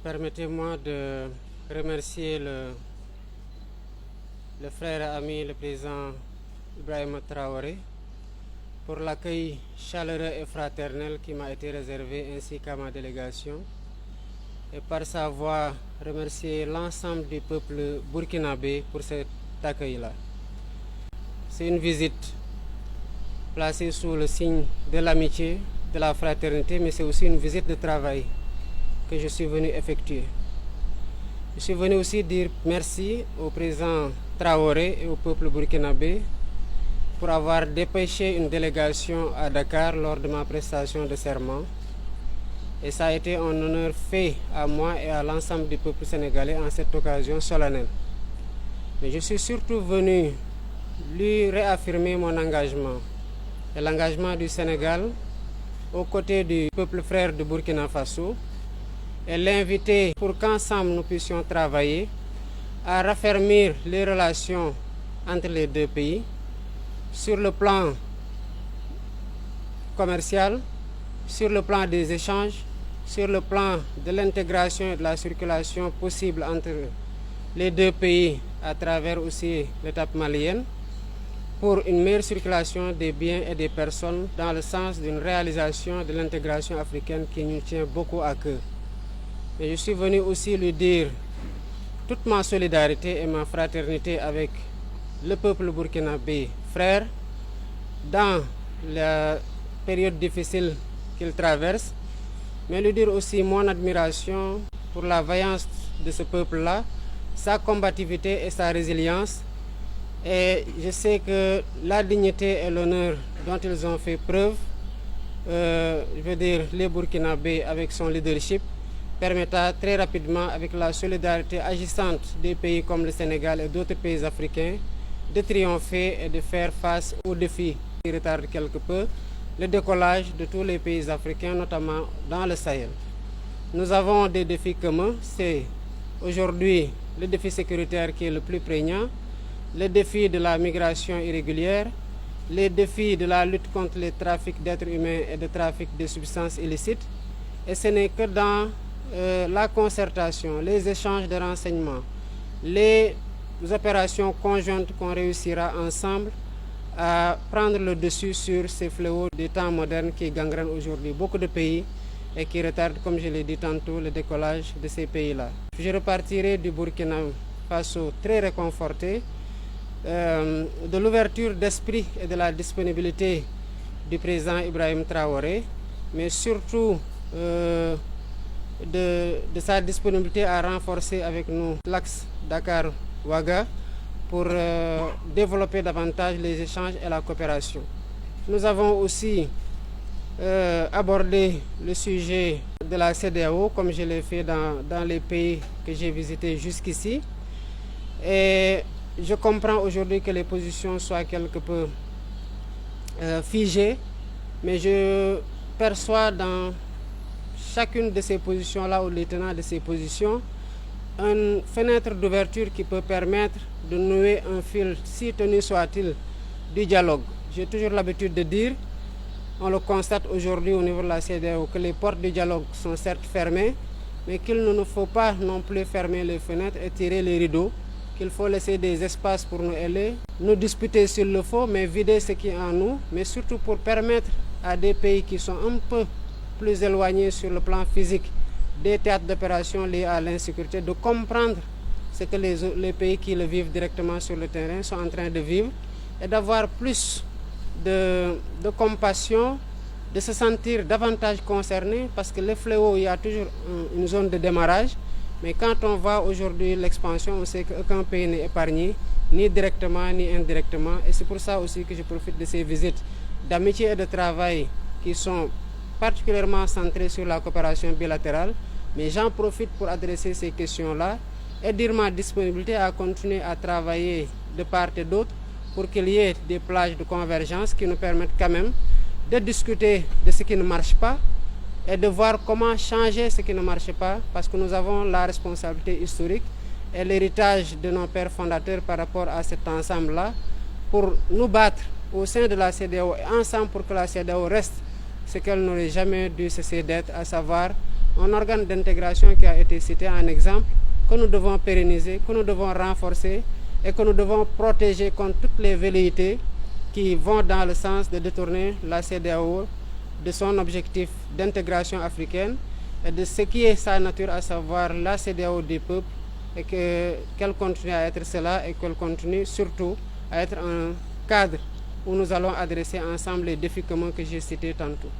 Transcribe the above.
Permettez-moi de remercier le frère et ami, le président Ibrahim Traoré, pour l'accueil chaleureux et fraternel qui m'a été réservé ainsi qu'à ma délégation. Et par sa voix, remercier l'ensemble du peuple burkinabé pour cet accueil-là. C'est une visite placée sous le signe de l'amitié, de la fraternité, mais c'est aussi une visite de travail que je suis venu effectuer. Je suis venu aussi dire merci au président Traoré et au peuple burkinabé pour avoir dépêché une délégation à Dakar lors de ma prestation de serment. Et ça a été un honneur fait à moi et à l'ensemble du peuple sénégalais en cette occasion solennelle. Mais je suis surtout venu lui réaffirmer mon engagement et l'engagement du Sénégal aux côtés du peuple frère de Burkina Faso et l'inviter pour qu'ensemble nous puissions travailler à raffermir les relations entre les deux pays sur le plan commercial, sur le plan des échanges, sur le plan de l'intégration et de la circulation possible entre les deux pays à travers aussi l'étape malienne pour une meilleure circulation des biens et des personnes dans le sens d'une réalisation de l'intégration africaine qui nous tient beaucoup à cœur. Et je suis venu aussi lui dire toute ma solidarité et ma fraternité avec le peuple burkinabé frère dans la période difficile qu'il traverse, mais lui dire aussi mon admiration pour la vaillance de ce peuple-là, sa combativité et sa résilience. Et je sais que la dignité et l'honneur dont ils ont fait preuve, je veux dire les Burkinabés avec son leadership, permettra très rapidement, avec la solidarité agissante des pays comme le Sénégal et d'autres pays africains, de triompher et de faire face aux défis qui retardent quelque peu le décollage de tous les pays africains, notamment dans le Sahel. Nous avons des défis communs, c'est aujourd'hui le défi sécuritaire qui est le plus prégnant, le défi de la migration irrégulière, les défis de la lutte contre les trafics d'êtres humains et de trafic de substances illicites. Et ce n'est que dans la concertation, les échanges de renseignements, les opérations conjointes qu'on réussira ensemble à prendre le dessus sur ces fléaux des temps modernes qui gangrènent aujourd'hui beaucoup de pays et qui retardent, comme je l'ai dit tantôt, le décollage de ces pays-là. Je repartirai du Burkina Faso très réconforté de l'ouverture d'esprit et de la disponibilité du président Ibrahim Traoré, mais surtout de sa disponibilité à renforcer avec nous l'axe Dakar-Ouaga pour développer davantage les échanges et la coopération. Nous avons aussi abordé le sujet de la CEDEAO, comme je l'ai fait dans les pays que j'ai visités jusqu'ici. Et je comprends aujourd'hui que les positions soient quelque peu figées, mais je perçois dans chacune de ces positions-là, ou les tenants de ces positions, une fenêtre d'ouverture qui peut permettre de nouer un fil, si tenu soit-il, du dialogue. J'ai toujours l'habitude de dire, on le constate aujourd'hui au niveau de la CEDEAO, que les portes du dialogue sont certes fermées, mais qu'il ne faut pas non plus fermer les fenêtres et tirer les rideaux, qu'il faut laisser des espaces pour nous aller, nous disputer s'il le faut, mais vider ce qui est en nous, mais surtout pour permettre à des pays qui sont un peu plus éloignés sur le plan physique des théâtres d'opération liés à l'insécurité, de comprendre ce que les pays qui le vivent directement sur le terrain sont en train de vivre et d'avoir plus de compassion, de se sentir davantage concernés, parce que les fléaux, il y a toujours une zone de démarrage, mais quand on voit aujourd'hui l'expansion, on sait qu'aucun pays n'est épargné, ni directement ni indirectement, et c'est pour ça aussi que je profite de ces visites d'amitié et de travail qui sont particulièrement centrées sur la coopération bilatérale, mais j'en profite pour adresser ces questions-là et dire ma disponibilité à continuer à travailler de part et d'autre pour qu'il y ait des plages de convergence qui nous permettent quand même de discuter de ce qui ne marche pas et de voir comment changer ce qui ne marche pas, parce que nous avons la responsabilité historique et l'héritage de nos pères fondateurs par rapport à cet ensemble-là pour nous battre au sein de la CEDEAO et ensemble pour que la CEDEAO reste ce qu'elle n'aurait jamais dû cesser d'être, à savoir un organe d'intégration qui a été cité en exemple, que nous devons pérenniser, que nous devons renforcer et que nous devons protéger contre toutes les velléités qui vont dans le sens de détourner la CEDEAO de son objectif d'intégration africaine et de ce qui est sa nature, à savoir la CEDEAO des peuples, et qu'elle continue à être cela et qu'elle continue surtout à être un cadre où nous allons adresser ensemble les défis communs que j'ai cités tantôt.